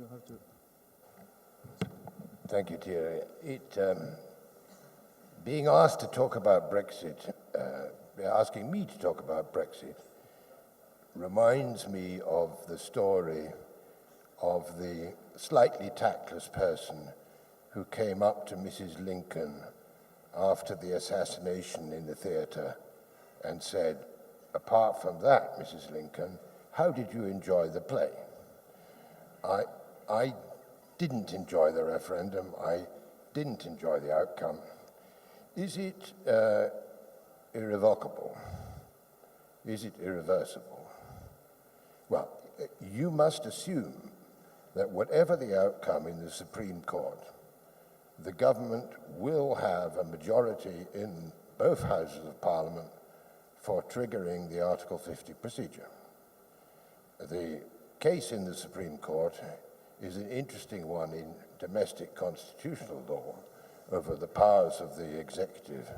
you have to. Thank you, Thierry. Being asked to talk about Brexit, asking me to talk about Brexit, reminds me of the story of the slightly tactless person who came up to Mrs. Lincoln after the assassination in the theater and said, "Apart from that, Mrs. Lincoln, how did you enjoy the play?" I didn't enjoy the referendum. I didn't enjoy the outcome. Is it irrevocable? Is it irreversible? Well, you must assume that whatever the outcome in the Supreme Court, the government will have a majority in both houses of Parliament for triggering the Article 50 procedure. The case in the Supreme Court is an interesting one in domestic constitutional law over the powers of the executive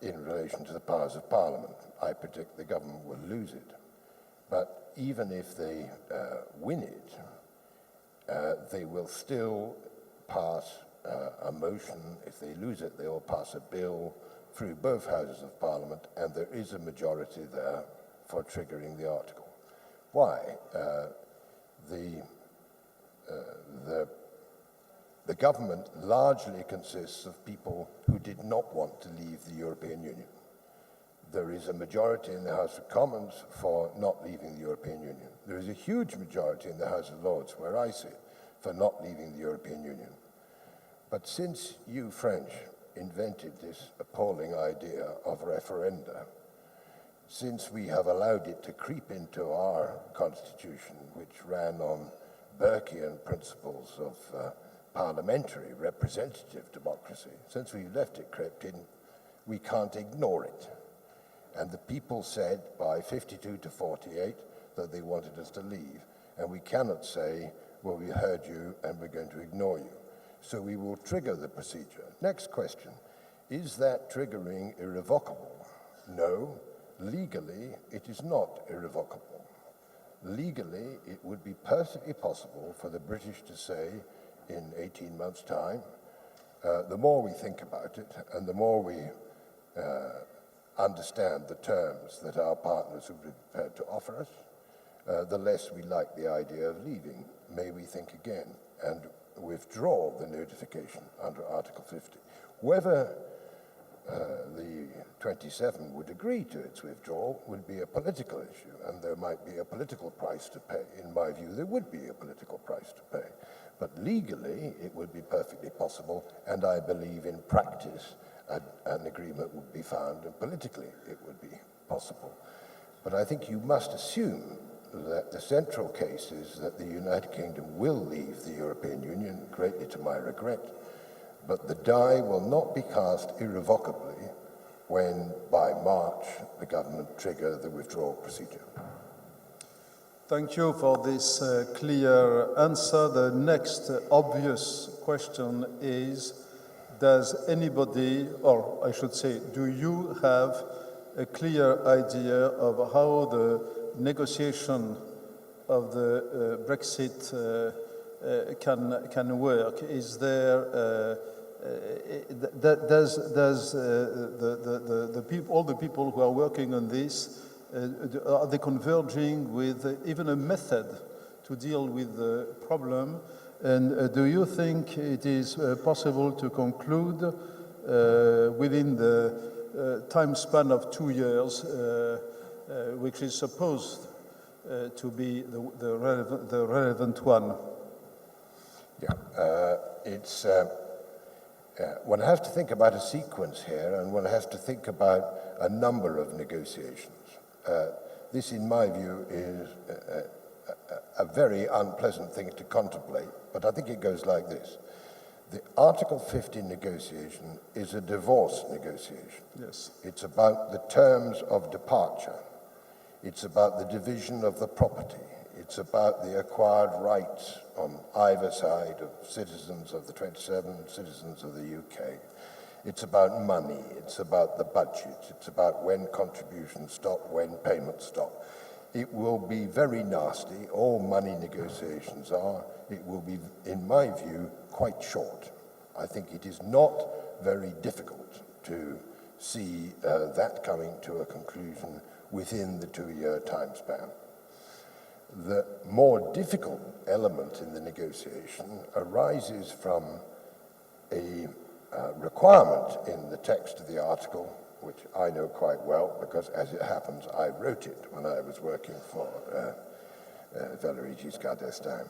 in relation to the powers of Parliament. I predict the government will lose it. But even if they win it, they will still pass a motion. If they lose it, they will pass a bill through both houses of Parliament, and there is a majority there for triggering the article. Why? The government largely consists of people who did not want to leave the European Union. There is a majority in the House of Commons for not leaving the European Union. There is a huge majority in the House of Lords, where I sit, for not leaving the European Union. But since you French invented this appalling idea of referenda, since we have allowed it to creep into our constitution, which ran on Burkean principles of parliamentary representative democracy, since we've left it crept in, we can't ignore it. And the people said by 52 to 48 that they wanted us to leave. And we cannot say, well, we heard you and we're going to ignore you. So we will trigger the procedure. Next question, is that triggering irrevocable? No, legally it is not irrevocable. Legally, it would be perfectly possible for the British to say in 18 months' time, the more we think about it and the more we understand the terms that our partners would be prepared to offer us, the less we like the idea of leaving. May we think again and withdraw the notification under Article 50. Whether the 27 would agree to its withdrawal would be a political issue, and there might be a political price to pay. In my view, there would be a political price to pay. But legally, it would be perfectly possible, and I believe in practice an agreement would be found, and politically it would be possible. But I think you must assume that the central case is that the United Kingdom will leave the European Union, greatly to my regret, but the die will not be cast irrevocably when, by March, the government trigger the withdrawal procedure. Thank you for this clear answer. The next obvious question is, does anybody, or I should say, do you have a clear idea of how the negotiation of the Brexit can work? Is there, does all the people who are working on this, are they converging with even a method to deal with the problem? And do you think it is possible to conclude within the time span of 2 years, which is supposed to be the relevant one? Yeah, one has to think about a sequence here, and one has to think about a number of negotiations. This, in my view, is a very unpleasant thing to contemplate, but I think it goes like this. The Article 50 negotiation is a divorce negotiation. Yes. It's about the terms of departure. It's about the division of the property. It's about the acquired rights on either side of citizens of the 27, citizens of the UK. It's about money. It's about the budget. It's about when contributions stop, when payments stop. It will be very nasty. All money negotiations are. It will be, in my view, quite short. I think it is not very difficult to see that coming to a conclusion within the 2-year time span. The more difficult element in the negotiation arises from a requirement in the text of the article, which I know quite well because, as it happens, I wrote it when I was working for Valéry Giscard d'Estaing.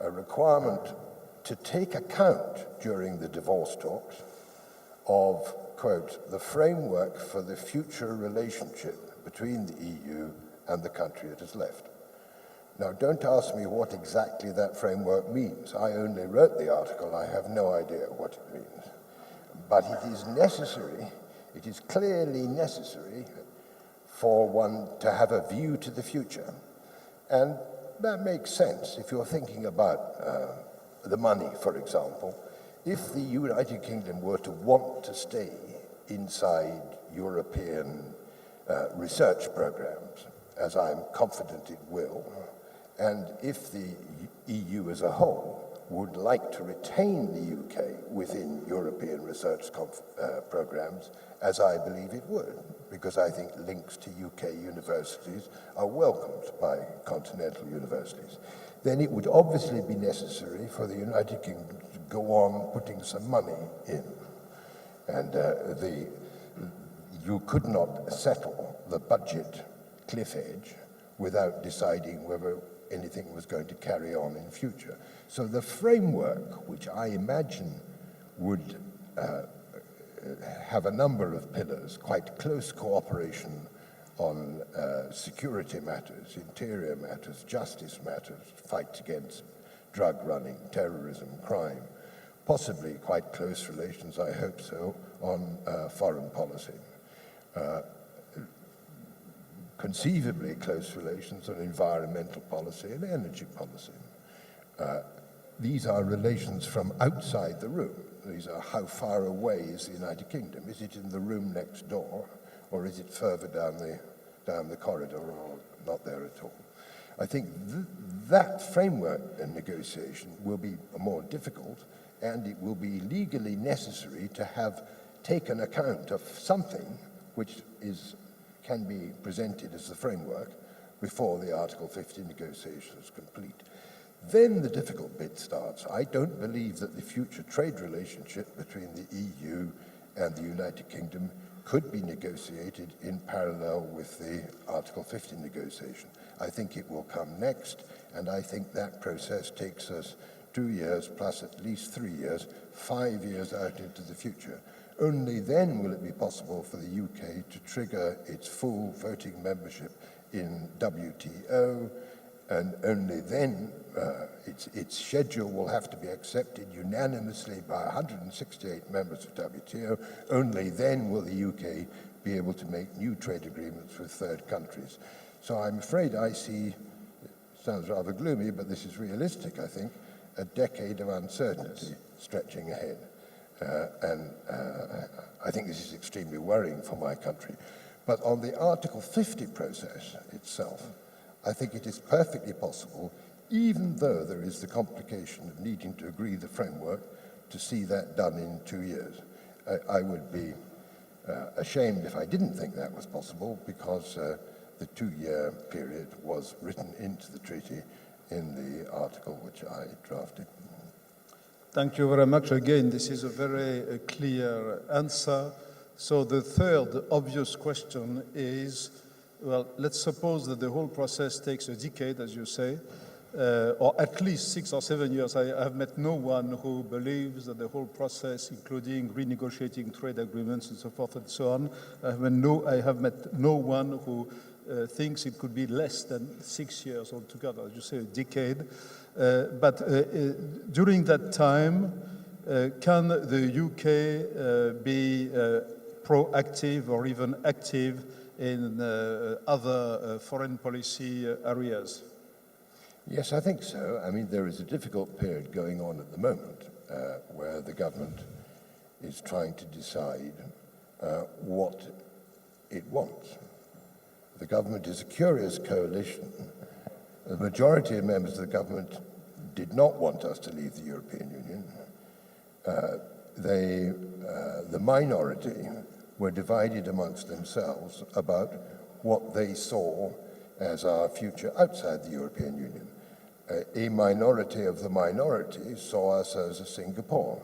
A requirement to take account during the divorce talks of, quote, the framework for the future relationship between the EU and the country it has left. Now, don't ask me what exactly that framework means. I only wrote the article. I have no idea what it means. But it is necessary, it is clearly necessary for one to have a view to the future. And that makes sense if you're thinking about the money, for example. If the United Kingdom were to want to stay inside European research programs, as I'm confident it will, and if the EU as a whole would like to retain the UK within European research programs, as I believe it would, because I think links to UK universities are welcomed by continental universities, then it would obviously be necessary for the United Kingdom to go on putting some money in. And you could not settle the budget cliff edge without deciding whether anything was going to carry on in future. So the framework, which I imagine would have a number of pillars, quite close cooperation on security matters, interior matters, justice matters, fight against drug running, terrorism, crime, possibly quite close relations, I hope so, on foreign policy. Conceivably close relations on environmental policy and energy policy. These are relations from outside the room. These are how far away is the United Kingdom? Is it in the room next door, or is it further down the corridor, or not there at all? I think that framework negotiation will be more difficult, and it will be legally necessary to have taken account of something which can be presented as the framework before the Article 50 negotiation is complete. Then the difficult bit starts. I don't believe that the future trade relationship between the EU and the United Kingdom could be negotiated in parallel with the Article 50 negotiation. I think it will come next, and I think that process takes us 2 years plus at least 3 years, 5 years out into the future. Only then will it be possible for the UK to trigger its full voting membership in WTO, and only then its schedule will have to be accepted unanimously by 168 members of WTO. Only then will the UK be able to make new trade agreements with third countries. So I'm afraid I see, it sounds rather gloomy, but this is realistic, I think, a decade of uncertainty stretching ahead. I think this is extremely worrying for my country. But on the Article 50 process itself, I think it is perfectly possible, even though there is the complication of needing to agree the framework, to see that done in 2 years. I would be ashamed if I didn't think that was possible, because the 2-year period was written into the treaty in the article which I drafted. Thank you very much. Again, this is a very clear answer. So the third obvious question is, well, let's suppose that the whole process takes a decade, as you say, or at least 6 or 7 years. I have met no one who believes that the whole process, including renegotiating trade agreements and so forth and so on, I have met no one who thinks it could be less than 6 years altogether, as you say, a decade. But during that time, can the UK be proactive or even active in other foreign policy areas? Yes, I think so. I mean, there is a difficult period going on at the moment where the government is trying to decide what it wants. The government is a curious coalition. The majority of members of the government did not want us to leave the European Union. The minority were divided amongst themselves about what they saw as our future outside the European Union. A minority of the minority saw us as a Singapore,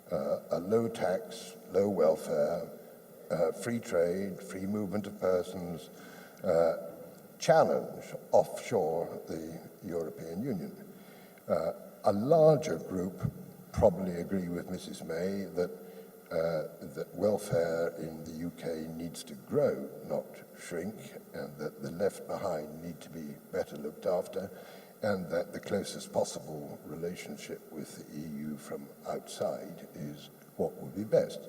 a low tax, low welfare, free trade, free movement of persons, challenge offshore the European Union. A larger group probably agree with Mrs. May that that welfare in the UK needs to grow, not shrink, and that the left behind need to be better looked after, and that the closest possible relationship with the EU from outside is what would be best.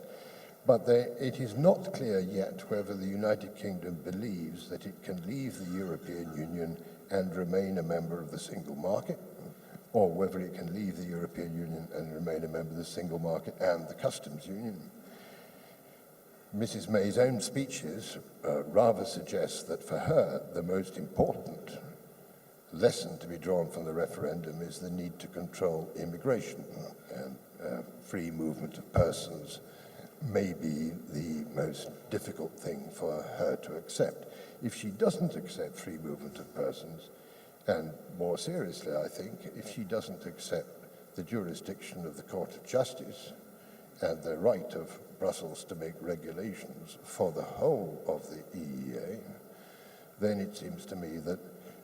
But it is not clear yet whether the United Kingdom believes that it can leave the European Union and remain a member of the single market, or whether it can leave the European Union and remain a member of the single market and the customs union. Mrs. May's own speeches rather suggest that for her, the most important lesson to be drawn from the referendum is the need to control immigration, and free movement of persons may be the most difficult thing for her to accept. If she doesn't accept free movement of persons, and more seriously, I think, if she doesn't accept the jurisdiction of the Court of Justice and the right of Brussels to make regulations for the whole of the EEA, then it seems to me that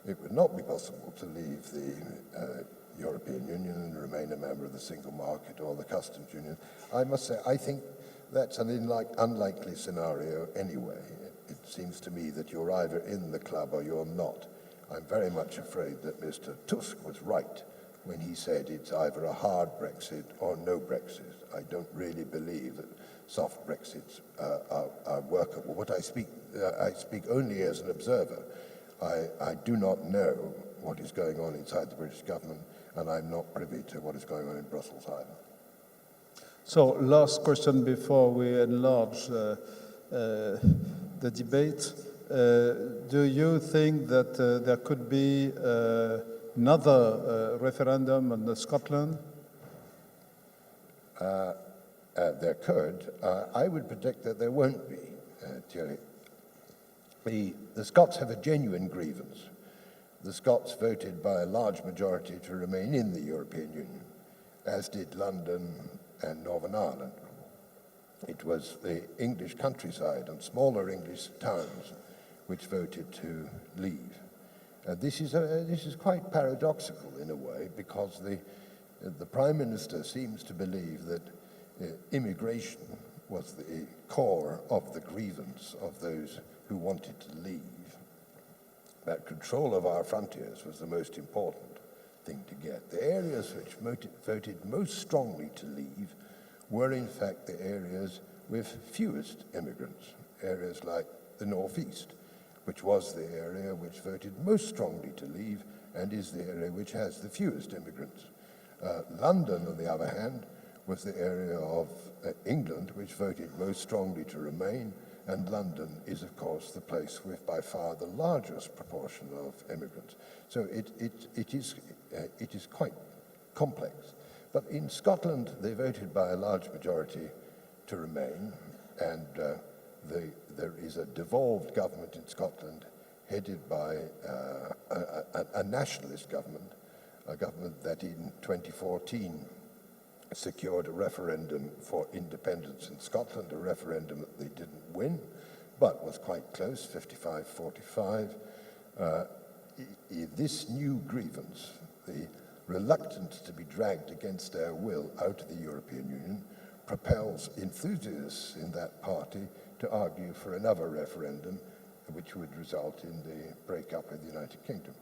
it would not be possible to leave the European Union and remain a member of the single market or the customs union. I must say, I think that's an unlikely scenario anyway. It seems to me that you're either in the club or you're not. I'm very much afraid that Mr. Tusk was right when he said it's either a hard Brexit or no Brexit. I don't really believe that soft Brexits are workable. What I speak only as an observer. I do not know what is going on inside the British government, and I'm not privy to what is going on in Brussels either. So, last question before we enlarge the debate. Do you think that there could be another referendum on Scotland? There could. I would predict that there won't be, Thierry. The Scots have a genuine grievance. The Scots voted by a large majority to remain in the European Union, as did London and Northern Ireland. It was the English countryside and smaller English towns which voted to leave. This is quite paradoxical in a way, because the Prime Minister seems to believe that immigration was the core of the grievance of those who wanted to leave. That control of our frontiers was the most important thing to get. The areas which voted most strongly to leave were in fact the areas with fewest immigrants, areas like the Northeast, which was the area which voted most strongly to leave and is the area which has the fewest immigrants. London, on the other hand, was the area of England which voted most strongly to remain, and London is, of course, the place with by far the largest proportion of immigrants. So it is quite complex. But in Scotland, they voted by a large majority to remain, and there is a devolved government in Scotland headed by a nationalist government, a government that in 2014 secured a referendum for independence in Scotland, a referendum that they didn't win, but was quite close, 55-45. This new grievance, the reluctance to be dragged against their will out of the European Union, propels enthusiasts in that party to argue for another referendum, which would result in the breakup of the United Kingdom.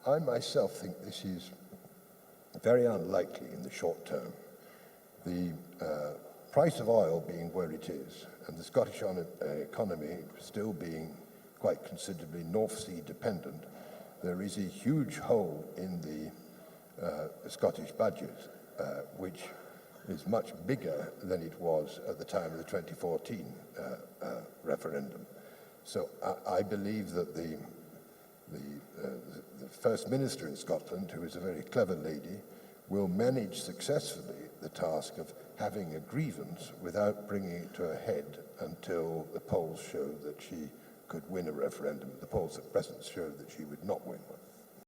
I myself think this is very unlikely in the short term. The price of oil being where it is, and the Scottish economy still being quite considerably North Sea dependent, there is a huge hole in the Scottish budget, which is much bigger than it was at the time of the 2014 referendum. So I believe that the First Minister in Scotland, who is a very clever lady, will manage successfully the task of having a grievance without bringing it to a head until the polls show that she could win a referendum. The polls at present show that she would not win one.